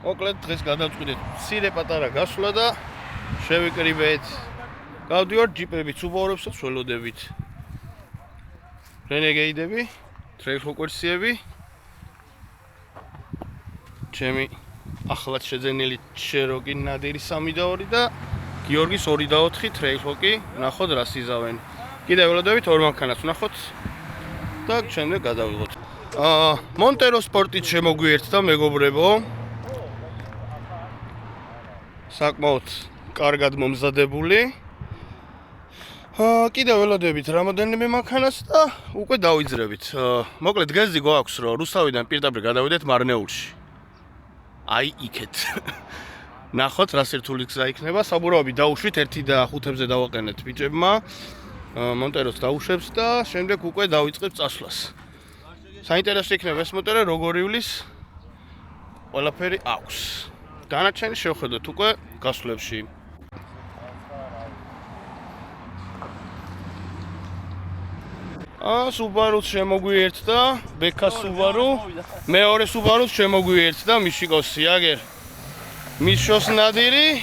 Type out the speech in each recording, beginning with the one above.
მოკლედ დღეს გადავწყვიტეთ მცირე პატარა გასვლა და შევიკრიბეთ. გავდივართ ჯიპებით, სუბაურებსაც ველოდებით. რენეგეიდები, ტრეილჰოკერსიები. ჩემი ახლად შეძენილი ჩეროკი ნადირი 3-2 და გიორგის 2-4 ტრეილჰოკი, ნახოთ რას იზავენ. კიდევ ველოდებით ორ მანქანას ვნახოთ და შემდეგ გადავიღოთ. მონტერო სპორტით შემოგვიერთდა მეგობრებო. საკმაოდ კარგად მომზადებული. კიდევ ველოდებით რამოდენიმე მანქანას და უკვე დავიძრებით. მოკლედ გეზი გვაქვს რომ რუსთავიდან პირდაპირ გადავიდეთ მარნეულში. აი იქეთ. ნახოთ რა სირთული გზა იქნება. საბურავები დაუშვით 1:05-ზე დავაყენეთ ბიჭებმა. მონტეროს დაუშვებს და შემდეგ უკვე დავიწყებ წასვლას. საინტერესო იქნება ეს მოტერა როგორ ივლის. ყველაფერი აქვს. განაჩენი შევხედოთ უკვე გასვლებში. Subaru-ს შემოგვიერთდა, ბექა Subaru, მეორე Subaru-ს შემოგვიერთდა მიშიკოსი, აგერ მიშოს ნადირი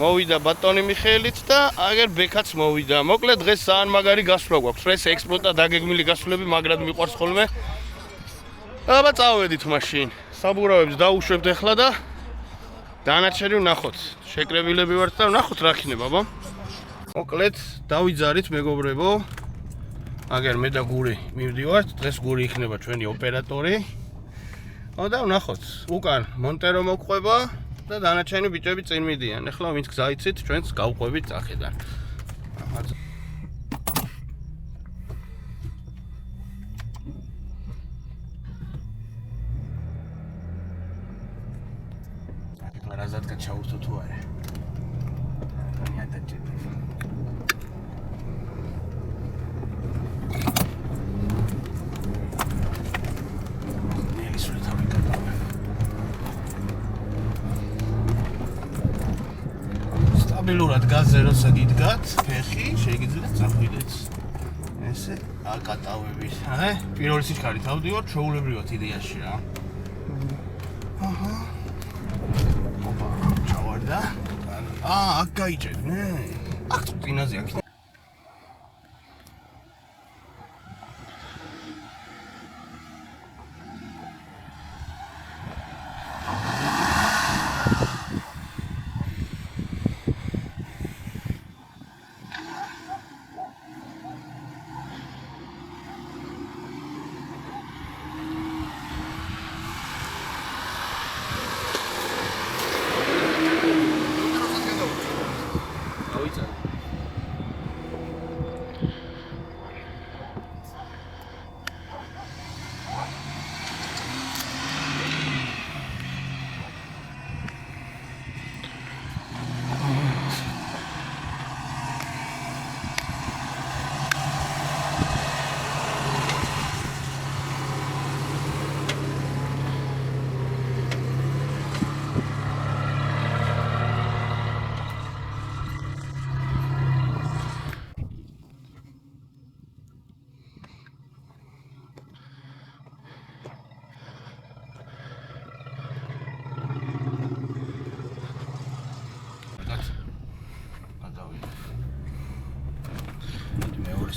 მოვიდა ბატონი მიხეილიც და აგერ ბექაც მოვიდა. მოკლედ დღეს ძალიან მაგარი გასვლა გვაქვს. ეს ექსპორტა დაგეგმილი გასვლები მაგრად მიყვარს ხოლმე. აბა წავედით მაშინ. საბურავებს დაუშვებთ ახლა და დანარჩენი ვნახოთ. შეკრებილები ვართ და ვნახოთ რა იქნება, აბა. მოკლედ დავიძარით მეგობრებო. აგერ მე და გური მივდივართ. დღეს გური იქნება ჩვენი ოპერატორი. და ვნახოთ. უკან მონტერო მოგყვება და დანარჩენი ბიჭები წინ მიდიან. ახლა ვინც გზა იცით, ჩვენც გავყვებით წახედან. Razat ჩაურთო თუ არა. სტაბილურად გაზზე როცა გიდგათ, ფეხი შეგიძლიათ წახვიდეთ. ესე აკატავებით. პირველი სიჩქარით ავდივართ, ჩვეულებრივად იდეაში რა. ჩავარდა. აქ გაიჭედ, მე. აქ წინაზე აქ.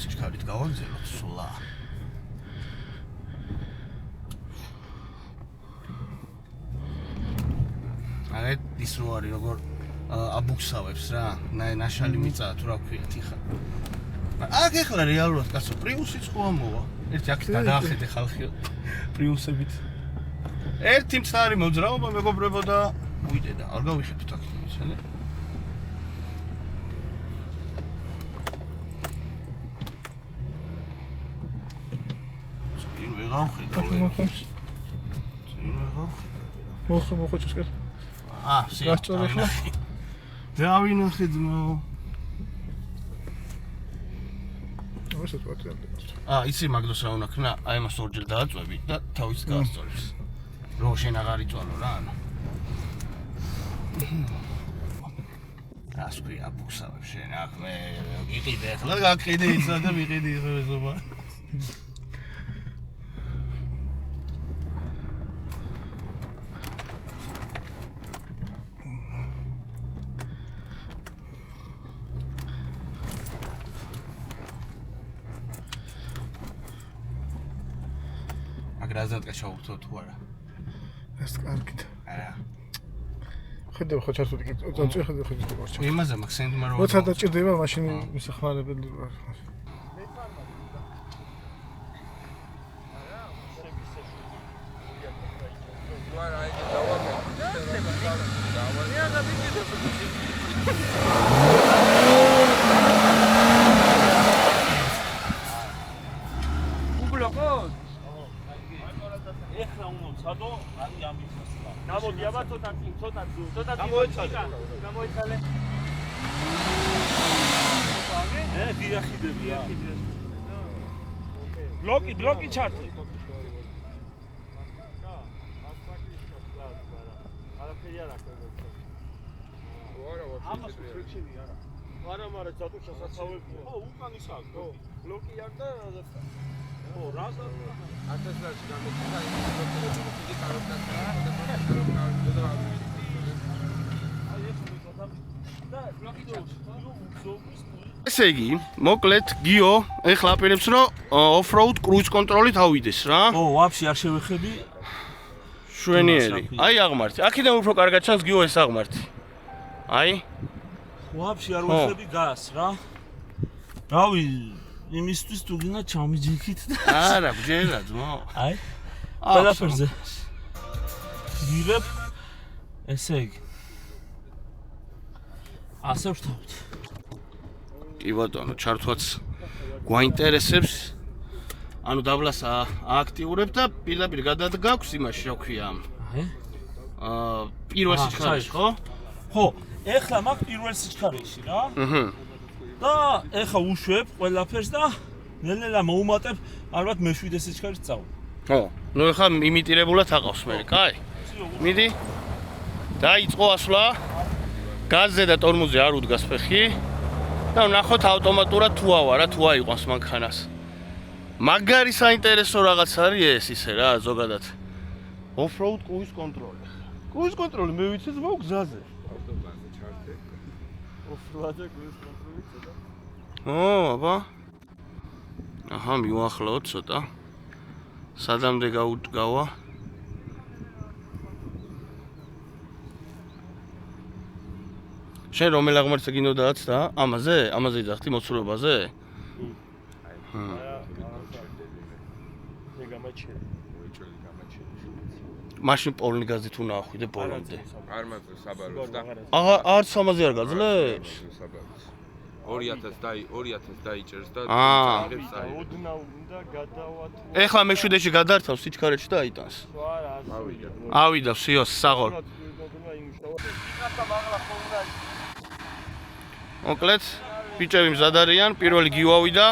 სიჩქარით გავაგზავნოთ სულა. აი ის რო არის როგორ აბუქსავებს რა, ნაშალი მიწაა თუ რა ქვიათ იხა. აქ ეხლა რეალურად კაცო პრიუსიც ხო ამოვა. ერთი აქ გადაახედე ხალხი პრიუსებით. ერთი მცარი მოძრაობა მეგობრებო და უიდე და არ გავიხებთ აქ ისინი. მოხოჭის კეთ. სიასწორე ხა. დავინახე ძმო. ასეთ ვატიანდება. იცი მაგდოს რა უნდა ქნა, აი მას ორჯერ დააწვევი და თავის გაასწორებს. რო შენ აღარ იწვალო რა ანუ. ასკვი აბუქსავებ შენ აქ მე გიყიდე ახლა გაკიდე ისა და ვიყიდი ეხება. რაზატკა ჩავუხტო თუ არა. ეს კარგით. არა. ხედავ ხო ჩართული კი წაწვი ხედავ მარჩა. იმაზე მაქვს სენდმარო. როცა დაჭირდება მაშინ მისახმარებელი ვარ. ბლოკი ჩართე. არაფერი არ აქვს. ამას ფრიქშენი არა. არა, მაგრამ ზატო შესაძლებელია. ხო, უკან ის აქვს. ხო, ბლოკი არ და ხო, რაზა 1000 ლარში გამეცდა ის ბლოკი კაროტაცია და ესე იგი, მოკლედ გიო ეხლა აპირებს რომ off-road cruise control-ით ავიდეს რა. ო, ვაფშე არ შევეხები. შვენიერი. აი აღმართი. აქედან უფრო კარგად ჩანს გიო ეს აღმართი. აი. ვაფშე არ ვეხები გას რა. რავი, იმისთვის თუ გინდა ჩამიჯიქით და არა, გჯერა ძმო. აი. ყველაფერზე. გიღებ ესე იგი. ასე ვთავთ. კი ბატონო, ჩართვაც გვაინტერესებს. ანუ დაბლას ააქტიურებ და პირდაპირ გადადგაქვს იმაში, რა ქვია. აი. პირველ სიჩქარეში, ხო? ხო, ეხლა მაქვს პირველ სიჩქარეში რა. და ეხლა უშვებ ყველაფერს და ნელ-ნელა მოუმატებ, ალბათ მე-7 სიჩქარეში წავალ. ხო, ნუ ეხლა იმიტირებულად აყავს მე, კაი. მიდი. დაიწყო ასვლა. გაზზე და ტორმუზზე არ უდგას ფეხი. და ნახოთ ავტომატურად თუ ავა რა, თუ აიყვანს მანქანას. მაგარი საინტერესო რაღაც არის ეს ისე რა, ზოგადად. Off-road cruise control. Cruise control მე ვიცი ზმო გზაზე. ავტობანზე ჩართე. Off-road cruise control-ი ცოტა. აბა. აჰა, მივახლოთ ცოტა. სადამდე გავა? შენ რომელ აღმართზე გინდოდაც და ამაზე იძახთი მოცულობაზე? მაშინ პოლნი გაზი თუ ნახვიდე ბოლომდე. არ მაქვს საბაროს და არც ამაზე არ გაძლებს? 2000 დაიჭერს და ოდნა უნდა გადავათ. ეხლა მე-7-ში გადართავს სიჩქარეში და აიტანს. ავიდა სიოს საღოლ. მოკლედ, ბიჭები მზად არიან, პირველი გივავიდა.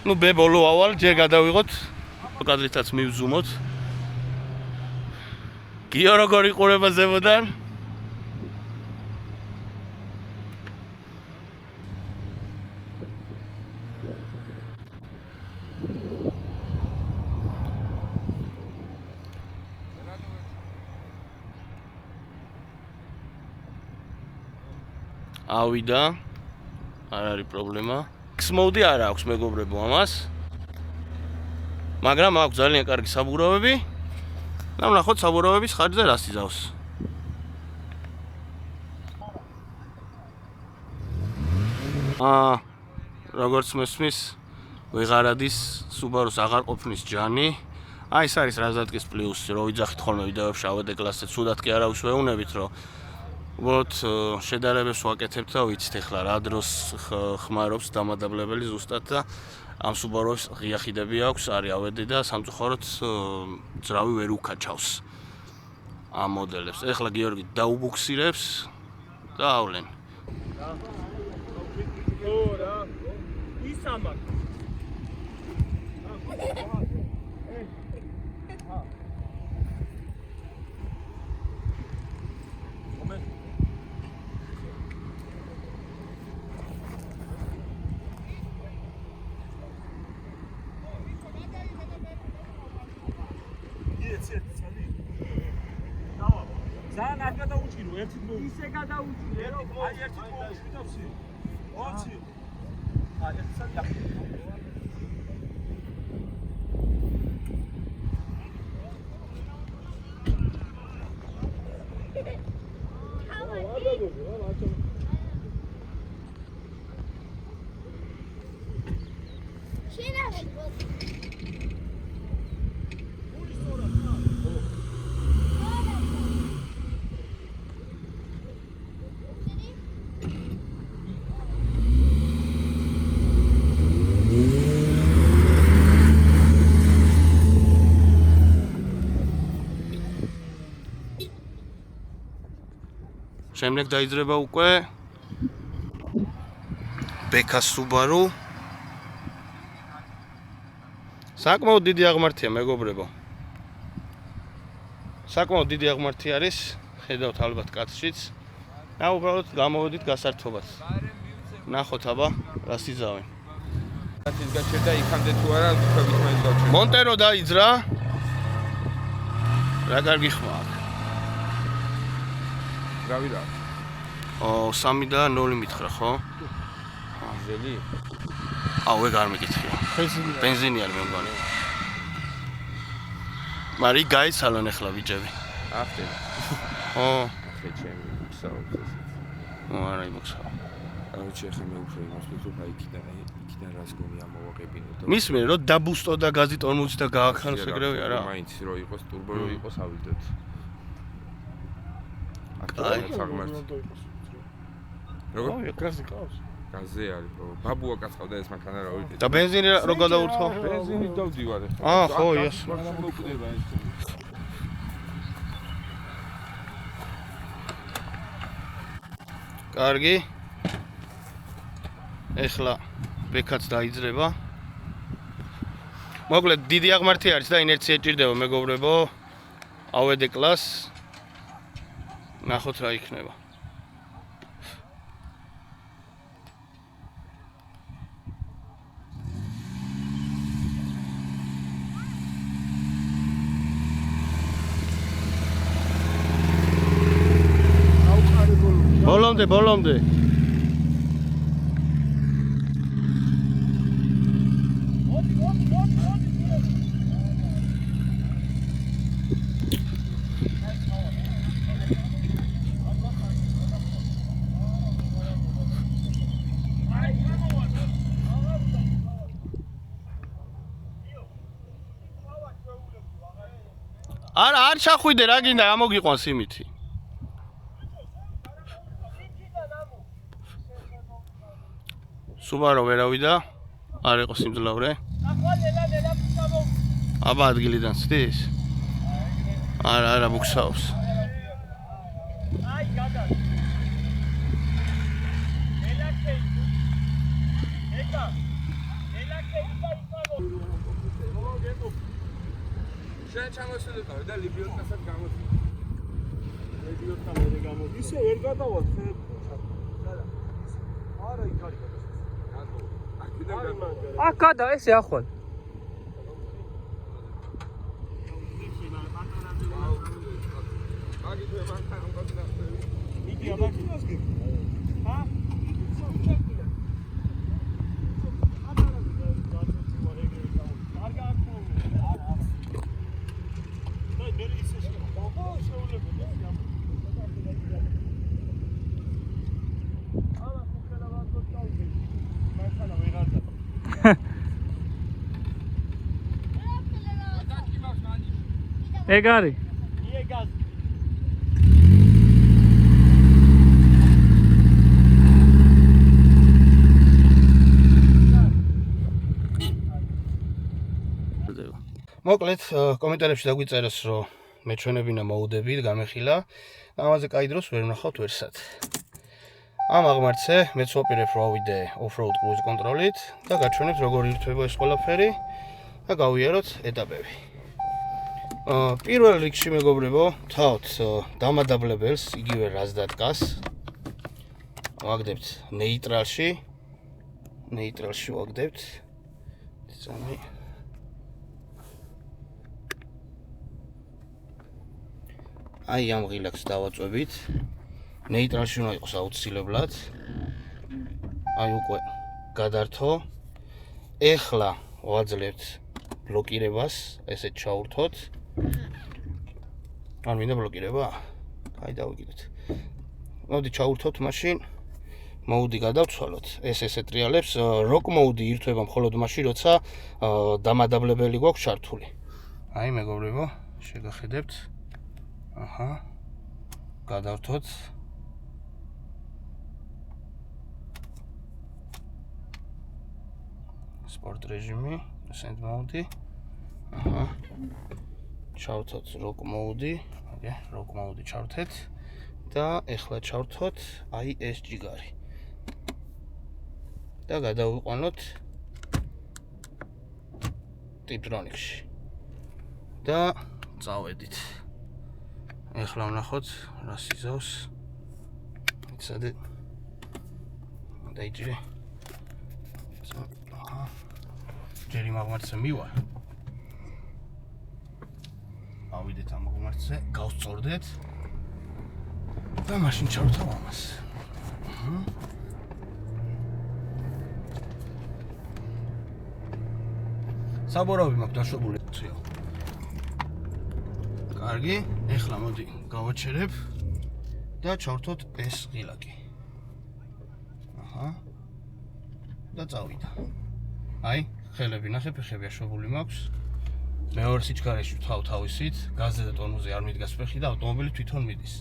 ნუ ბებოლო ავალ, ჯერ გადავიღოთ. კადრითაც მივზუმოთ. გიო როგორ იყურება ზემოდან? ავიდა. არ არის პრობლემა. X-mode არ აქვს მეგობრებო ამას. მაგრამ აქვს ძალიან კარგი საბურავები. და ვნახოთ საბურავების ხარჯზე რას იზავს. როგორც მესმის, ვეღარადის Subaru-ს აღარ ყოფნის ჯანი. აი ეს არის რაზატკის პლუსი, რო ვიძახით ხოლმე ვიდეოებში ავად ეკლასზე, ცუდად კი არავის ვეუნებით, რომ უბრალოდ შედარებებს ვაკეთებთ და ვიცით ეხლა რა დროს ხმარობს დამადაბლებელი ზუსტად და ამ Subaru-ს ღია ხიდები აქვს, არის ავედი და სამწუხაროდ ძრავი ვერ უკაჩავს ამ მოდელებს. ეხლა გიორგი დაუბუქსირებს და ავლენ. ora isama ძალიან არ გადაუჭირო, ერთით მოვ. ისე გადაუჭირო, აი ერთით მოვშვიდავსი. ოცი. აი ეს სად შემდეგ დაიძრება უკვე ბექას Subaru. საკმაოდ დიდი აღმართია მეგობრებო. საკმაოდ დიდი აღმართი არის, ხედავთ ალბათ კაცშიც. და უბრალოდ გამოვედით გასართობად. ნახოთ აბა რა სიზავენ. ის გაჩერდა იქამდე თუ არა, თქვით მაინც გავჩერდა. მონტერო დაიძრა. რა კარგი ხმა აქვს. რავი რა. 3 და 0 მითხრა, ხო? ზელი. აუ, ეგ არ მეკითხია. ბენზინი არ მეგონი. მარი გაიცალონ ახლა ბიჭები. ახლა. ო, ხე ჩემი საუბრს. არა იმოქსა. აუჩი ახლა მე უფრო იმას ვთქვი, იქიდან რას გონია მოვაყებინო და მისმენ რომ დაბუსტო და გაზი 40 და გააქანოს ეგრევე არა. მაინც რო იყოს ტურბო რო იყოს ავიდეთ. აი, როგორ? აი, გაზი ყავს. გაზე არის, ბაბუა კაცყავდა ეს მანქანა რა ვიდეთ. და ბენზინი რო გადაურთო? ბენზინით დავდივარ ახლა. ხო, იას. მაგრამ მოკვდება ეს. კარგი. ეხლა ბექაც დაიძრება. მოკლედ დიდი აღმართი არის და ინერცია ჭირდება მეგობრებო. ავედე კლას. ნახოთ რა იქნება. ბოლომდე. არ ჩახვიდე რა გინდა ამოგიყვანს იმითი. Subaru ვერავიდა, არ იყო სიმძლავრე. აბა ადგილიდან ცდის? არა, ბუქსაობს. შენ ჩამოსულიყავ და ლიბიოტასაც გამოდი. ლიბიოტთან მე გამოდი. ისე ვერ გადავალ ხე. არა, იქ არის. Акада, esse ახვალ. იგი აბაქინას გებ. ჰა? ეგ არის. იეგაზ. მოკლედ კომენტარებში დაგვიწერეს რომ მე ჩვენებინა მოუდებით გამეხილა და ამაზე კაი დროს ვერ ვნახავთ ვერსად. ამ აღმართზე მეც ვაპირებ რომ ავიდე off-road cruise კონტროლით და გაჩვენებთ როგორ ირთვება ეს ყველაფერი და გავიაროთ ეტაპები. პირველ რიგში მეგობრებო, თავთ დამადაბლებელს იგივე რაც დადგას. ვაგდებთ ნეიტრალში. ვაგდებთ. ძამი აი ამ ღილაკს დავაწვევით. ნეიტრალში უნდა იყოს აუცილებლად. აი უკვე გადართო. ეხლა ვაძლევთ ბლოკირებას, ესეთ ჩაურთოთ. არ მინდა ბლოკირება? აი დავიკიდეთ. მოდი ჩაურთოთ მაშინ. Mode გადავცვალოთ. ეს ტრიალებს rock mode ირთვება მხოლოდ მაშინ, როცა დამადაბლებელი გვაქვს ჩართული. აი მეგობრებო, შეგახედებთ. აჰა. გადავთოთ. Sport რეჟიმი, send mode. აჰა. ჩავთოთ rock mode, აგე, rock mode ჩავთეთ და ეხლა ჩავთოთ აი ეს ჯიგარი. და გადავიყვანოთ Tiptronics-ში. და წავედით. ეხლა ვნახოთ რა სიზავს. იცადე. დაიჭირე. აჰა. ჯერ იმ აღმართზე მივარ. ავიდეთ ამ აღმართზე, გავსწორდეთ. და მაშინ ჩავთავ ამას. აჰა. საბორავი მაქვს დაშვებული ციო. კარგი, ეხლა მოდი გავაჩერებ და ჩავთოთ ეს ღილაკი. აჰა. და წავიდა. აი, ხელები ნახე, ფეხები აშვებული მაქვს. მეორე სიჩქარეში ვთავ თავისით, გაზზე და ტონუზე არ მიდგას ფეხი და ავტომობილი თვითონ მიდის.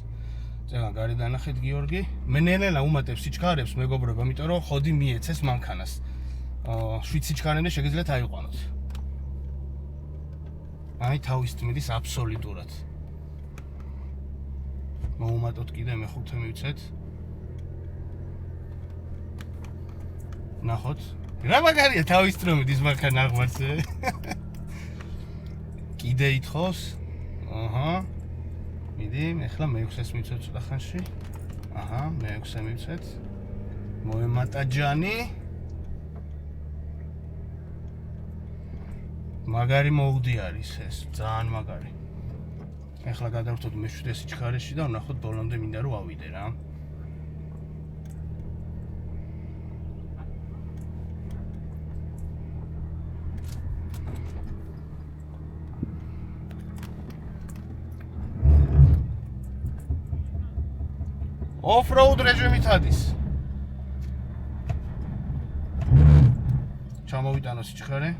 წეგან გარედან ნახეთ გიორგი, მე ნელ-ნელა უმატებ სიჩქარებს მეგობრებო, იმიტომ რომ ხოდი მიეცეს მანქანას. 7 სიჩქარენე შეგიძლიათ აიყვანოთ. აი თავისით მიდის აბსოლუტურად. მოუმატოთ კიდე მე-5 მივცეთ. ნახოთ. რა მაგარია თავისით რომ მიდის მანქანა აღმართზე. კიდე ითხოვს. აჰა. მიდი, ეხლა მე-6-ს მივცეთ ცოტა ხანში. აჰა, მე-6-ე მივცეთ. მოემატა ჯანი. მაგარი მოუდი არის ეს, ძალიან მაგარი. ეხლა გადავთოთ მე-7 სიჩქარეში და ვნახოთ ბოლომდე მინდა რომ ავიდე რა. Off-road რეჟიმით ადის. ჩამოვიტანო სიჩქარე.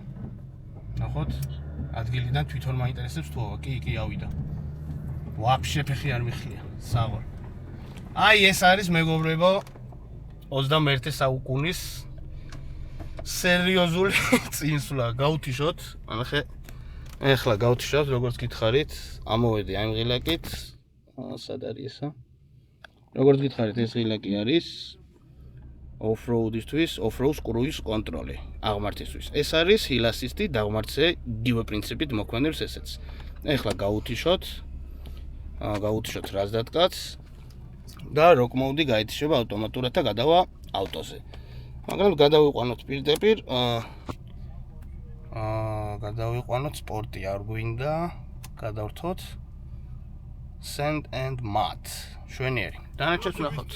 ნახოთ, ადგილიდან თვითონ მაინტერესებს თუ არა, კი, ავიდა. ვაფშე ფეხი არ მიხლია, საღოლ. აი ეს არის მეგობრებო 21 საუკუნის სერიოზული წინსვლა. გავთიშოთ, ანახე. ეხლა გავთიშოთ, როგორც გითხარით, ამოვედი აი ღილაკით. სად არის ესა? როგორც გითხარით, ეს ღილაკი არის off-road-ისთვის, off-road cruise control აღმართისთვის. ეს არის hill assist-ი დაღმართზე იგივე პრინციპით მოქმედებს ესეც. ეხლა გავუთიშოთ რას დადგაც და rock mode გაითიშება ავტომატურად და გადავა ავტოზე. მაგრამ გადავიყვანოთ პირდაპირ გადავიყვანოთ სპორტი, არ გვინდა, გადავრთოთ sand and mud. შვენიერი. დანარჩენს ვნახოთ.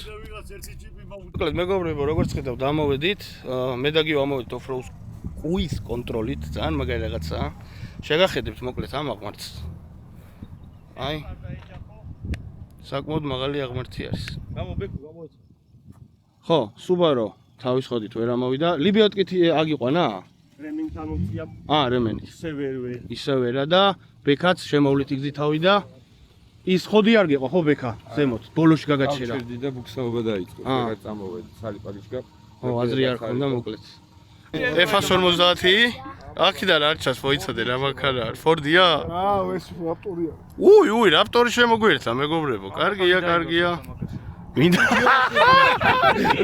მოკლედ მეგობრებო, როგორც ხედავთ, დამოვედით. მე და გიო ამოვედით off-road cruise control-ით, ძალიან მაგარი რაღაცაა. შეგახედებთ მოკლედ ამ აღმართს. აი. საკმაოდ მაღალი აღმართი არის. გამოეცა. ხო, Subaru თავის ხოდით ვერ ამოვიდა. ლიბიოტკით აგიყვანა? რემინთან უწია. რემენი. ისე ვერა და ბექაც შემოვლით იგზით ავიდა. ის ხოდი არ გიყვა ხო ბექა ზემოთ ბოლოში გაგაჩერა. ჩერდი და ბუქსაობა დაიწყო. ეგაც წამოვედი სალიპაგიშკა. ხო, აზრი არ ქონდა მოკლედ. F-50 აქედან არ ჩას მოიცადე რა მანქანა არის. Ford-ია? ეს რაპტორია. უი, რაპტორი შემოგვიერთა მეგობრებო. კარგია. მინდა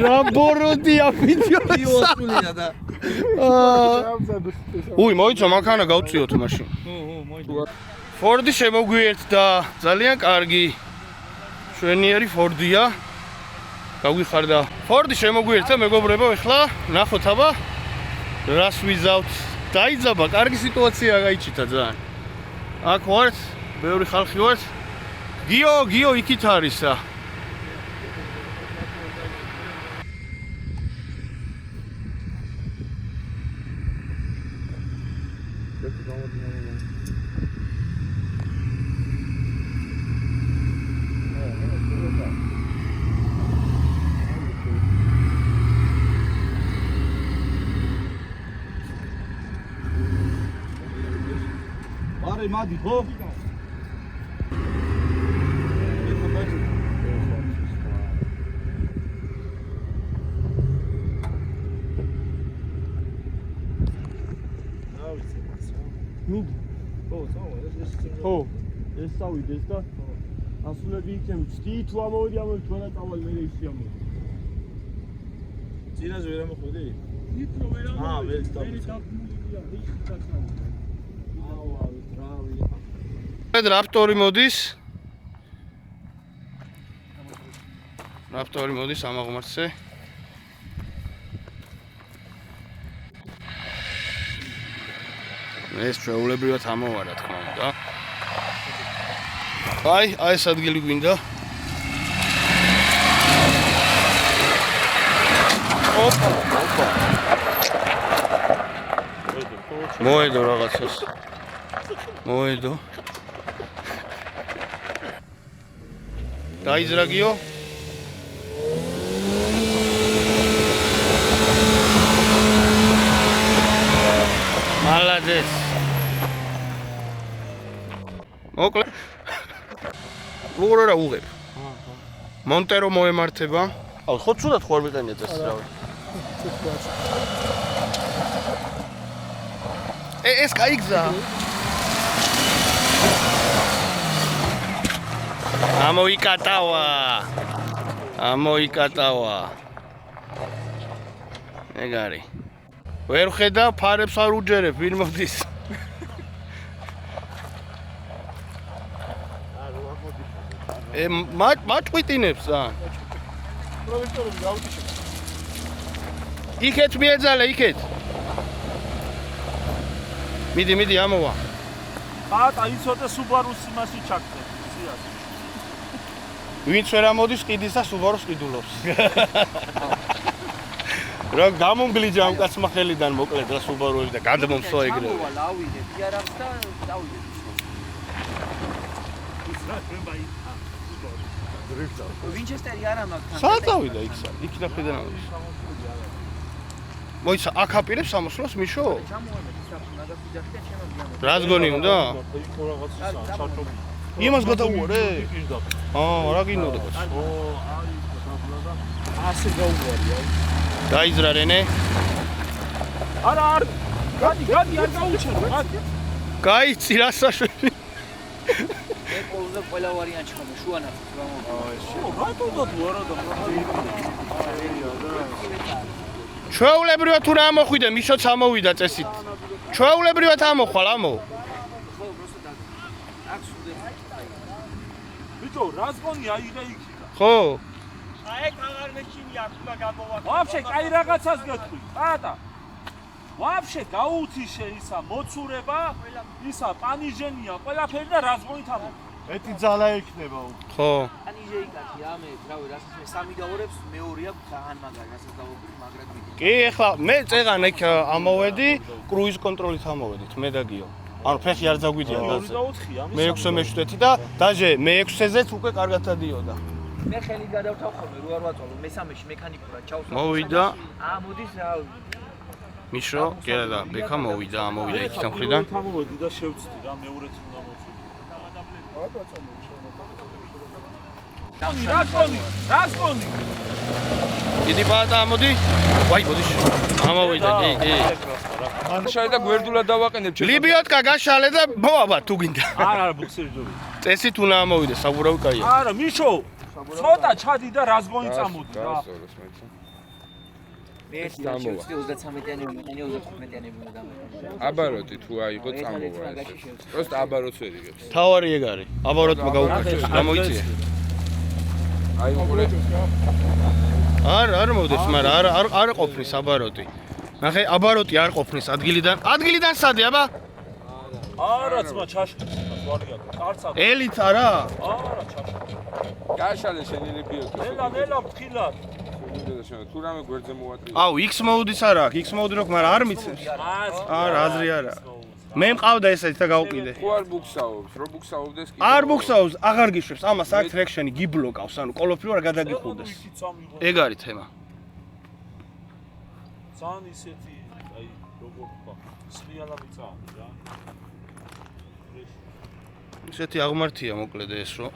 რაბოროდია ვიდეოსულია და უი, მოიცა მანქანა გავწიოთ მაშინ. მოიცა. Ford-ი შემოგვიერთა ძალიან კარგი. შვენიერი Ford-ია. გაგვიხარდა. Ford-ი შემოგვიერთა მეგობრებო, ეხლა ნახოთ აბა რას ვიზავთ. დაიძაბა, კარგი სიტუაცია გაიჩიტა ძალიან. აქ ვართ, ბევრი ხალხი ვართ. გიო იქით არისა. აბა მადი ხო? ხო, ეს წავიდეს და ასულები იქნებ. ვთი თუ ამოვიდი ამოვიდი თუ არა წავალ მე ისე ამოვიდი. წინაზე ვერ ამოხვედი? იქ რო ვერ ამოვიდი. ვერ მე დაგმულია ის დაწავდა. აუა, რავი. რაპტორი მოდის. რაპტორი მოდის ამაღმართზე. ეს ჩვეულებრივად ამოვა რა თქმა უნდა. აი ეს ადგილი გვინდა. ოპა. მოედო რაღაცას. მოედო. დაიზრაგიო. მალადეს. მოკლე. ლურა უღებ. მონტერო მოემართება. აუ ხო ცუდად ხო არ მიყენია წესი რავი. ეს кайგზა. ამოიკატავა. ეგარი. ვერ ხედა ფარებს არ უჯერებ, ვინ მოდის? მაჭყვიტინებს რა. პროვინციული აუტიშე. იქეთ მიეძალე, იქეთ. მიდი ამოვა. ხატა იცოდა სუბარუს იმაში ჩაქცე. სიას. ვინც ვერ ამოდის ყიდის და სუბარუს ყიდულობს. რა გამომგლიჯა ამ კაცმა ხელიდან მოკლედ რა სუბარუები და გადმომსვა ეგრევე. ლავიდე, ფიარავს და დავიდე. ვინჩესტერი არა მაგ. საათავიდა იქსა, იქიდან ხედან ამოდის. მოიცა, აქ აპირებს სამოსლოს მიშო? რას გონი უნდა? იმას გადაუარე? რა გინდოდა? ასე გაუვარი. დაიზრა რენე? არა, გადი არ გაუჩენო, გადი. გაიცი რა საშვები? მე ყველაზე ყველა ვარიანტი ხომ შუანაც რა მოგა. რატო და თუ არა და ჩვეულებრივად თუ რა ამოხვიდე, მიშოც ამოვიდა წესით. ჩვეულებრივად ამოხვალ ამო. ბიჭო, რას გონი აიღე იქიდან? ხო. აი ეგ აღარ მეჩინია ხმა გამოვაკეთე. ვაფშე კაი რაღაცას გეტყვი. ხატა. ვაფშე გაუციშე ისა მოცურება, ისა პანიჟენია, ყველაფერი და რას გონით ამო. ეტი ძალა იქნება. ხო. ანიჟე იკათი ამე, რავი, რასაც მე 3 დაურებს, მეორეა ძალიან მაგარი, რასაც დავუბრუნ მაგრად ვიდე. კი, ეხლა მე წეღან ეგ ამოვედი, კრუიზ კონტროლით ამოვედით, მე და გიო. ანუ ფეხი არ დაგვიდია გაზზე. 2 და 4 ამის. მე-6 მე-7 და დაჟე მე-6-ზეც უკვე კარგად დადიოდა. მე ხელი გადავთავ ხოლმე, რო არ ვაწოლო, მე-3-ში მექანიკურად ჩავსვამ. მოვიდა. მოდის რავი. მიშო, კერა და ბექა მოვიდა იქიდან მხრიდან. ამოვედი და შევწდი რა მეორეც უნდა მოვწვი. რას გონი? დიდი პატა ამოდი. ვაი, მოდის. ამოვიდა, კი. შაი და გვერდულად დავაყენებ ჩემს. ლიბიოტკა გაშალე და მოაბა თუ გინდა. არა, ბუქსერი ჯობია. წესით უნდა ამოვიდეს, საბურავი კაია. არა, მიშო. ცოტა ჩადი და რას გონი წამოდი რა. მე 33-იანი მომენი 35-იანი უნდა დამეთქვა. აბაროტი თუ აიღო წამოვა ეს. просто აბაროტს ვერ იღებს. თავარი ეგ არის. აბაროტმა გაუკეთეს, გამოიწია. აი უყურე. არ მოდის, მაგრამ არ ყოფნის აბაროტი. ნახე, აბაროტი არ ყოფნის ადგილიდან სადე აბა? არა, ძმა ჩაშკრის, ვარია. კარცა. ელით არა? არა, ჩაშკრის. გაშალე შენი ლიბიოტი. ნელა ფთხილად. თუ რამე გვერდზე მოვატრი. აუ, X mode-იც არა აქვს, X mode როქ, მაგრამ არ მიცემს. არა, აზრი არა. მე მყავდა ესეც და გავყიდე. ხო არ ბუქსაობს, რო ბუქსაობდეს კი. არ ბუქსაობს, აღარ გიშვებს, ამას აქ ტრექშენი გიბლოკავს, ანუ ყოლოფილ გადაგიხურდეს. ეგ არის თემა. ძალიან ისეთი, აი, როგორ ვთქვა, სრიალა მიწავნი რა. ისეთი აღმართია მოკლედ ეს რო.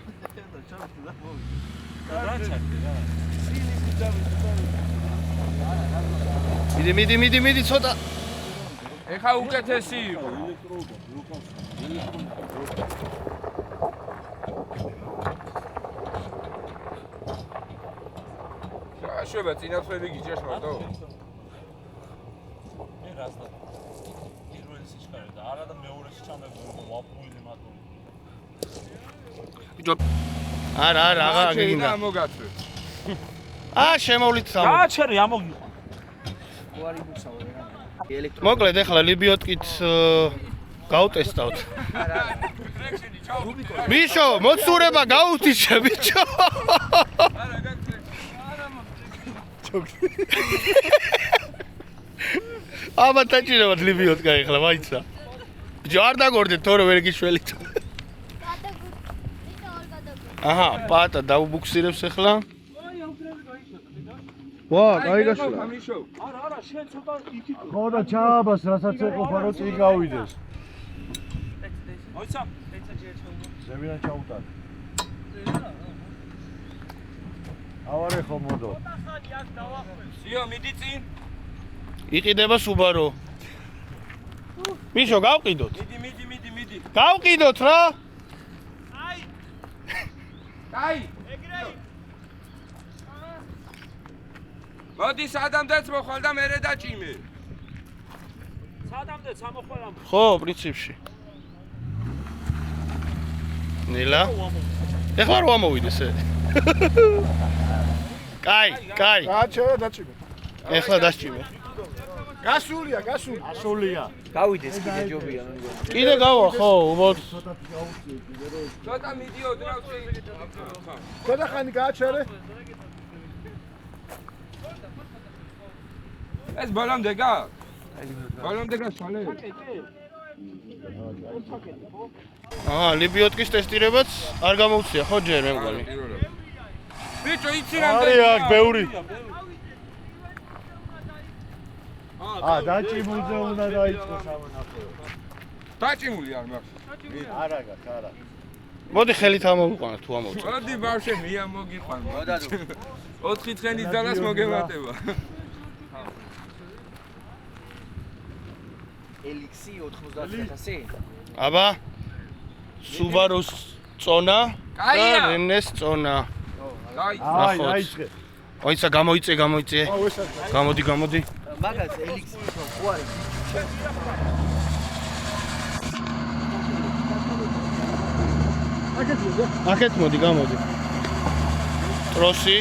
მიდი ცოტა. ეხა უკეთესი იყო. აშუება წინასწრები გიჭერს მარტო? მე რას და პირველი სიჩქარე და არა და მეორეში ჩამეგონა ვაფუილი მატული. ბიჭო. არა, აღარ გიგინდა. მოგაწვე. შემოვლით სამ. გააჩერე ამოგიყვა. უარი ბუსავ რა. მოკლედ ეხლა ლიბიოტკით გავტესტავთ. ბიჭო, მოცურება გაუთიშე ბიჭო. აბა დაჭირებათ ლიბიოტკა ეხლა მაიცა. ბიჭო არ დაგორდეთ თორე ვერ გიშველით. აჰა, პატა დაუბუქსირებს ეხლა. ვა, კაი გაშლა. არა, შენ ცოტა იქით. ხო და ჩააბას რასაც ეყოფა რომ წინ გავიდეს. მოიცა, ეცა ჯერჩეულო. ზევიდან ჩაუტარ. ავარე ხო მოდო. სიო, მიდი წინ. იყიდება Subaru. მიშო, გავყიდოთ. მიდი. გავყიდოთ რა. აი. მოდი სადამდეც მოხვალ და მერე დაჭიმე. სადამდე სამოხვალ ამ. ხო, პრინციპში. ნელა. ეხლა რო ამოვიდეს ე. კაი. გააჩერე დაჭიმე. ეხლა დასჭიმე. გასულია. გავიდეს კიდე ჯობია მე მგონი. კიდე გავა ხო, უბრალოდ ცოტა მიდიოდ რა ვწი. ხოდა ხანი გააჩერე. ეს ბოლომდე გა? ბოლომდე გასვალე? ლიბიოტკის ტესტირებაც არ გამოუცია ხო ჯერ მე მგონი. ბიჭო, იცი რამდენი? არის აქ ბევრი. დაჭიმულზე უნდა დაიწყოს ამონახო. დაჭიმული არ მაქვს. არა გაქვს, არა. მოდი ხელით ამოვიყვანოთ თუ ამოვწევთ. მოდი ბავშვი მია მოგიყვან. მოდადო. 4 თხენის ძალას მოგემატება. ელიქსი 90000-ი? აბა Subaru-ს წონა და კაია. Renault-ს წონა. აი, დაიწყე. ოიცა გამოიწე. გამოდი. მაგას ელიქსი ხო არის? აქეთ მოდი, გამოდი. ტროსი.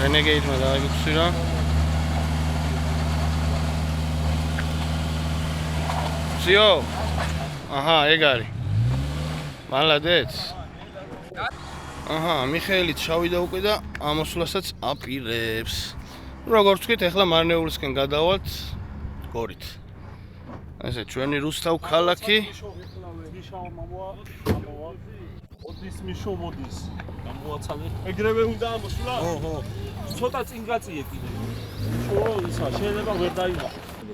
Renegade-მა დაიგუცირა. სიო. აჰა, ეგ არის. მალადეც. აჰა, მიხეილიც შავიდა უკვე და ამოსვლასაც აპირებს. როგორც ვთქვით, ახლა მარნეულისკენ გადავალთ გორით. ესე ჩვენი რუსთავ ქალაქი. მიშავა მამოა. ოდის მიშო მოდის. გამოაცალე. ეგრევე უნდა ამოსვლა? ხო. ცოტა წინ გაწიე კიდე. ხო, ისა შეიძლება ვერ დაიმა.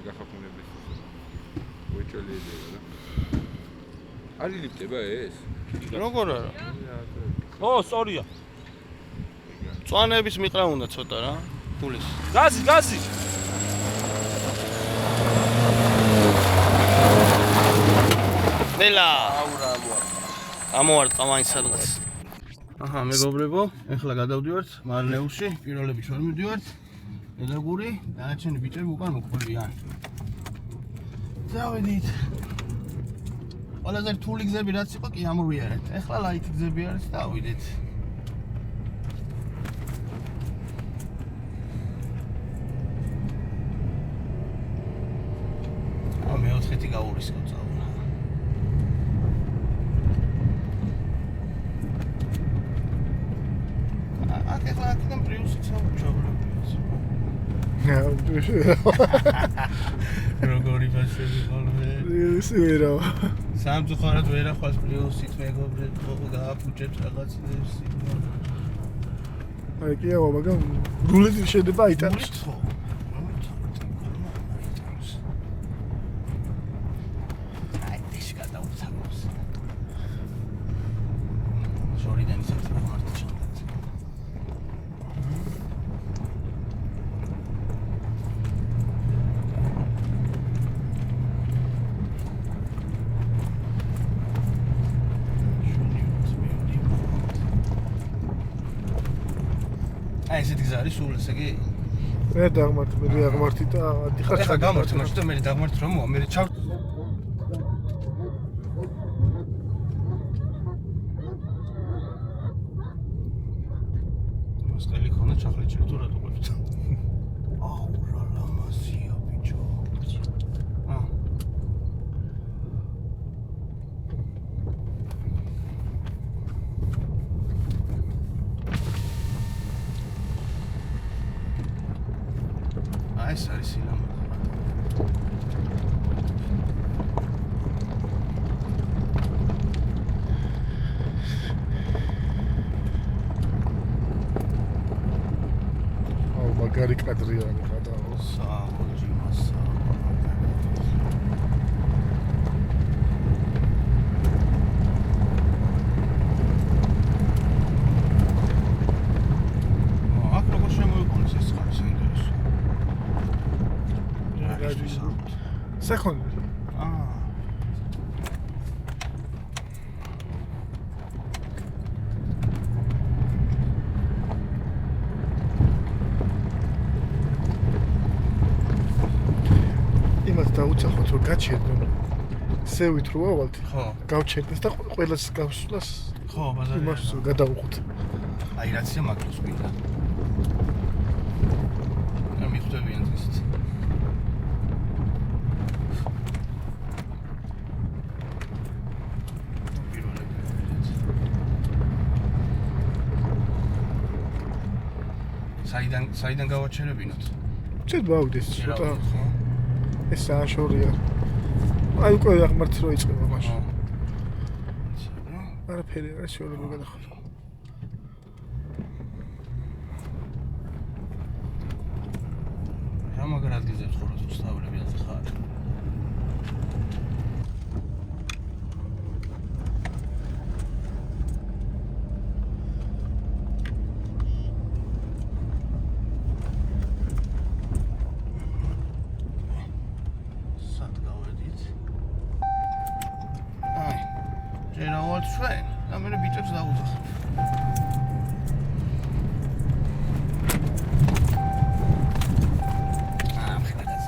გახაფუნების. უეჭოლიედა რა. არის ლიფტება ეს? როგორ არა? ხო, სწორია. წვანების მიყრა უნდა ცოტა რა. გულის. გაზი. ნელა. ამოვარდა მაინც სადღაც. აჰა, მეგობრებო, ეხლა გადავდივართ მარნეულში, პირველები ჩვენ მივდივართ. დედაგური, დანარჩენი ბიჭები უკან მოყოლიან. დავედით. ყველაზე რთული გზები რაც იყო, კი ამოვიარეთ. ეხლა ლაითი გზები არის, დავიდეთ. მე 4-ი გაურისკო წავლა. აქ ეხლა აქედან პრიუსიც ჩავლებიათ. როგორი ბაშები ხოლმე. ისე ვერა. სამწუხაროდ ვერ ახვალს პრიუსით მეგობრებო, გააფუჭებს რაღაცებს. აი კი ავა, მაგრამ რულეტი შედება აიტანოს. ხო. აი, ეს გადაუცალოს. შორიდან ისეთ მარტი ჩანდაც. აი ესეთი გზა არის სულ ესე იგი მე დაღმართი, მე დაღმართი და დიხარ ეხლა გამორჩა მაშინ და მე დაღმართი რომ მოვა მე ჩავ მასკელი ხონა ჩახლეჭილი თუ რატო ყოფით აუ რა ლამაზია ბიჭო ეს არის სილამაზე. აუ მაგარი კადრია გადავა. საოჯი მასა. აქ როგორ შემოიყვანეს ეს ხარ საინტერესო. Second. იმას დაუცახოთ რომ გაჩერდნენ. სევით რო ავალთ. ხო. გავჩერდეს და ყველას გავსვლას. ხო, ბაზარი. იმას გადავუხოთ. აი რაცია მაგდოს გვინდა. და მიხვდებიან ისიც. საიდან გავაჩერებინოთ? ცეთ მოვიდეს ცოტა. ეს სააშორია. აი უკვე აღმართი რო იწყება მაშინ. არაფერი არ შეიძლება გადახარ. რა მაგარ ადგილზე ცხოვრობ ცნობები ასე ხარ? ჩვენ და მე ბიჭებს დავუძახ. ხედაც.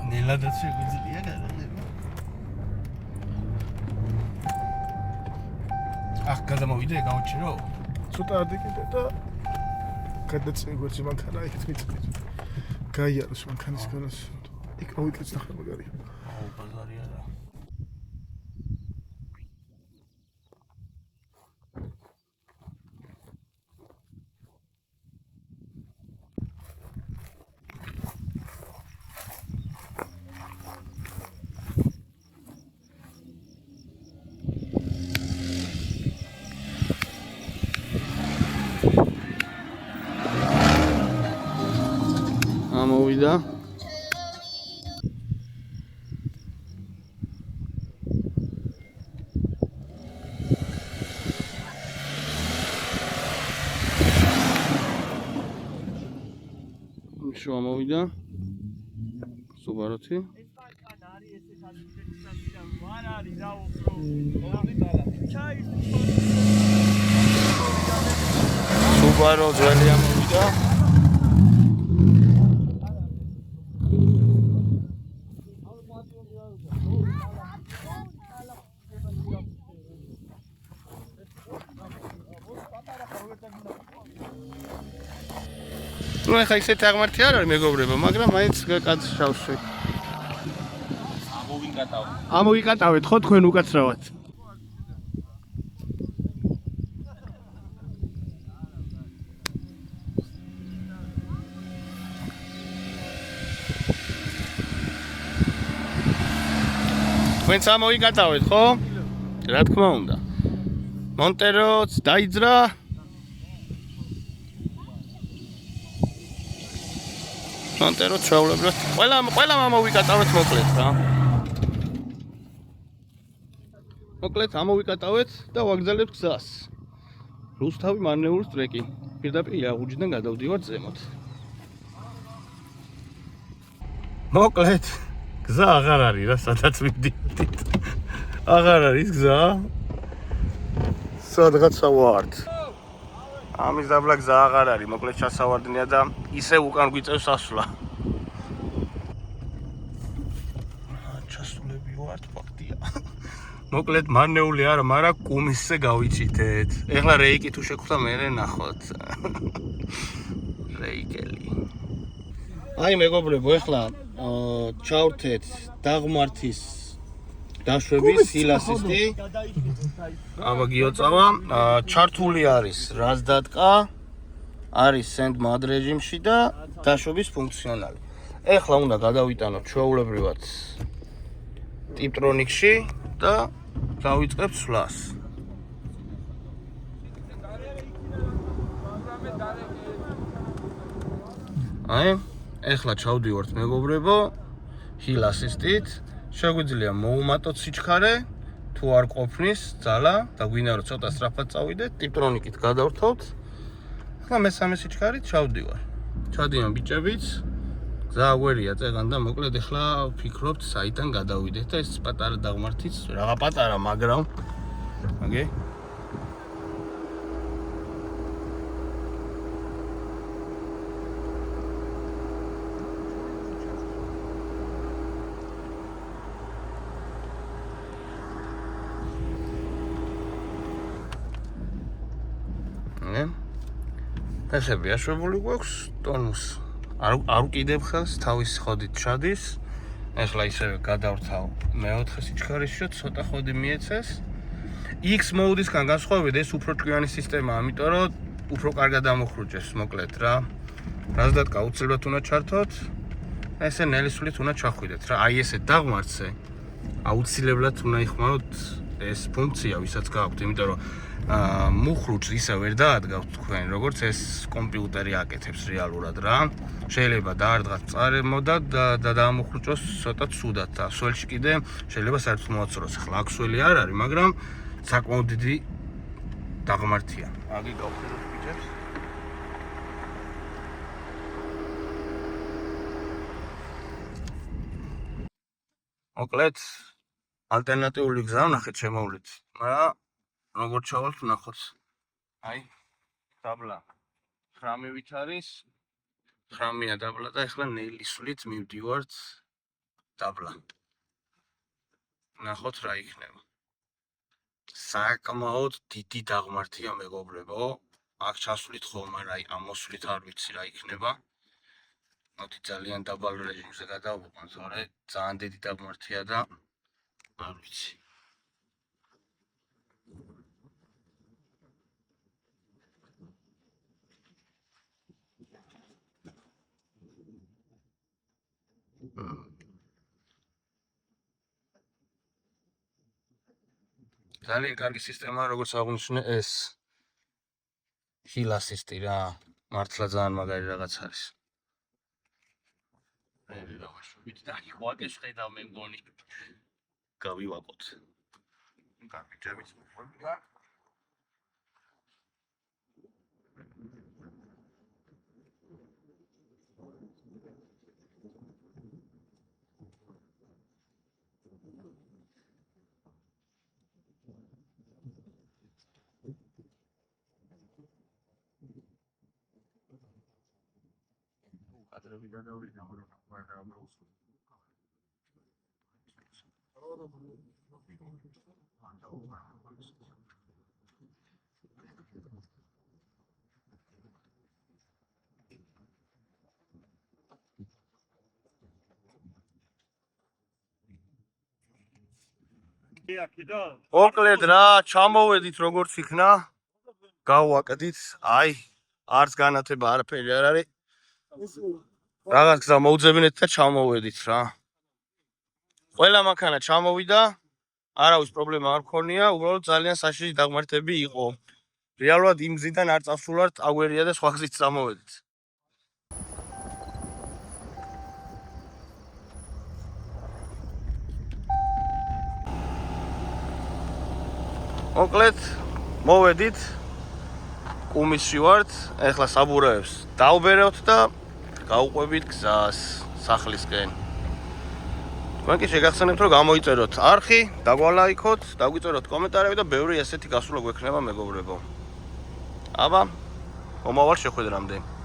ნელადაც შეგვიძლია გადადება. აქ გადამოვიდე, გავჩერო. ცოტა ადიკიდე და გადაწყვეტი მანქანა იქით მიწვით. გაიაროს მანქანის განას. იქ მოვიკეთე ნახე მაგარია. აუ ბაზარია რა. ამოვიდა შო ამოვიდა სუბაროთი სუბარო ძველი ამოვიდა ну ეხა ისეთი აღმართი არ არის მეგობრებო, მაგრამ მაინც კაც შავშვი. ამოვიკატავეთ ხო თქვენ უკაცრავად. თქვენც ამოიკატავეთ, ხო? რა თქმა უნდა. მონტეროც დაიძრა. მონტეროც ჩაულებრად. ყველა ამოვიკატავეთ მოკლედ რა. მოკლედ ამოვიკატავეთ და ვაგზალებთ გზას. რუსთავი მარნეულის ტრეკი. პირდაპირ იაღუჯიდან გადავდივართ ზემოთ. მოკლედ გზა აღარ არის რა, სადაც ვიდით. აღარ არის გზა. სადღაცა ვართ. ამის დაბლა გზა აღარ არის, მოკლედ ჩასავარდნია და ისევ უკან გვიწევს ასვლა. ჩასულები ვართ, ფაქტია. მოკლედ მარნეული არა, მაგრამ კუმისზე გავიჩითეთ. ეხლა რეიკი თუ შეგხვდა მერე ნახოთ. რეიკელი. აი მეგობრებო, ეხლა ჩავრთეთ დაღმართის დაშვების ჰილასისტი. აბა გიოწავა, ჩართული არის რაზდატკა, არის send-mad რეჟიმში და დაშვების ფუნქციონალი. ეხლა უნდა გადავიტანოთ ჩვეულებრივად ტიპტრონიკში და დავიწყებთ სვლას. აი, ეხლა ჩავდივართ მეგობრებო, ჰილასისტით. შეგვიძლია მოუმატოთ სიჩქარე, თუ არ ყოფნის ძალა და გვინდა რომ ცოტა სწრაფად წავიდეთ, ტიპტრონიკით გადავრთავთ. ახლა მესამე სიჩქარით ჩავდივარ. ჩადიან ბიჭებიც. გზა აგვერია წეგან და მოკლედ ახლა ვფიქრობთ საიდან გადავიდეთ და ეს პატარა დაღმართიც, რაღა პატარა, მაგრამ ოკეი. ფეხები აშვებული გვაქვს, ტონუს არ უკიდებ ხელს, თავის ხოდით ჩადის. ეხლა ისევე გადავრთავ მეოთხე სიჩქარეშიო, ცოტა ხოდი მიეცეს. X მოდისგან განსხვავებით ეს უფრო ჭკვიანი სისტემაა, ამიტომ რომ უფრო კარგად ამოხრუჭეს, მოკლედ რა. რაზდატკა აუცილებლად უნდა ჩართოთ. ესე ნელისვლით უნდა ჩახვიდეთ რა. აი ესე დაღმართზე აუცილებლად უნდა იხმაროთ ეს ფუნქცია, ვისაც გააქვთ, იმიტომ რომ მუხრუჭს ისე ვერ დაადგავთ თქვენ, როგორც ეს კომპიუტერი აკეთებს რეალურად რა. შეიძლება დაარდღათ წარემოდათ და დაამუხრუჭოს ცოტა ცუდად და სველში კიდე შეიძლება საერთოდ მოაცროს. ახლა აქ სველი არ არის, მაგრამ საკმაოდ დიდი დაღმართია. აგი გავხსენოთ ბიჭებს. მოკლედ ალტერნატიული გზა ვნახეთ შემოვლით, მაგრამ როგორ ჩავალთ ვნახოთ. აი, დაბლა 9-ვით არის, 9-ია დაბლა და ეხლა ნელისვლით მივდივართ დაბლა. ვნახოთ რა იქნება. საკმაოდ დიდი დაღმართია მეგობრებო. აქ ჩასვლით ხო, მაგრამ აი ამოსვლით არ ვიცი რა იქნება. მოდი ძალიან დაბალ რეჟიმზე გადავყვანთ, თორე ძალიან დიდი დაღმართია და არ ვიცი. ძალიან კარგი სისტემაა, როგორც აღნიშნე ეს ჰილასისტი რა, მართლა ძალიან მაგარი რაღაც არის. ვით და ხოაკეს ხედავ მე მგონი. გავივაკოთ. კარგი ჯერმის მოყვება. მოკლედ რა, ჩამოვედით როგორც იქნა, გავვაკდით, აი, არც განათება არაფერი არ არის. რაღაც გზა მოვძებნეთ და ჩამოვედით რა. ყველა მანქანა ჩამოვიდა. არავის პრობლემა არ მქონია, უბრალოდ ძალიან საშიში დაღმართები იყო. რეალურად იმ გზიდან არ წავსულვართ აგვერია და სხვა გზით წამოვედით. მოკლედ, მოვედით კუმისში ვართ, ეხლა საბურაებს დავბერევთ და გავუყვებით გზას სახლისკენ. თქვენ კი შეგახსენებთ, რომ გამოიწეროთ არხი, დაგვალაიქოთ, დაგვიწეროთ კომენტარები და ბევრი ესეთი გასულა გვექნება მეგობრებო. აბა, მომავალ შეხვედრამდე.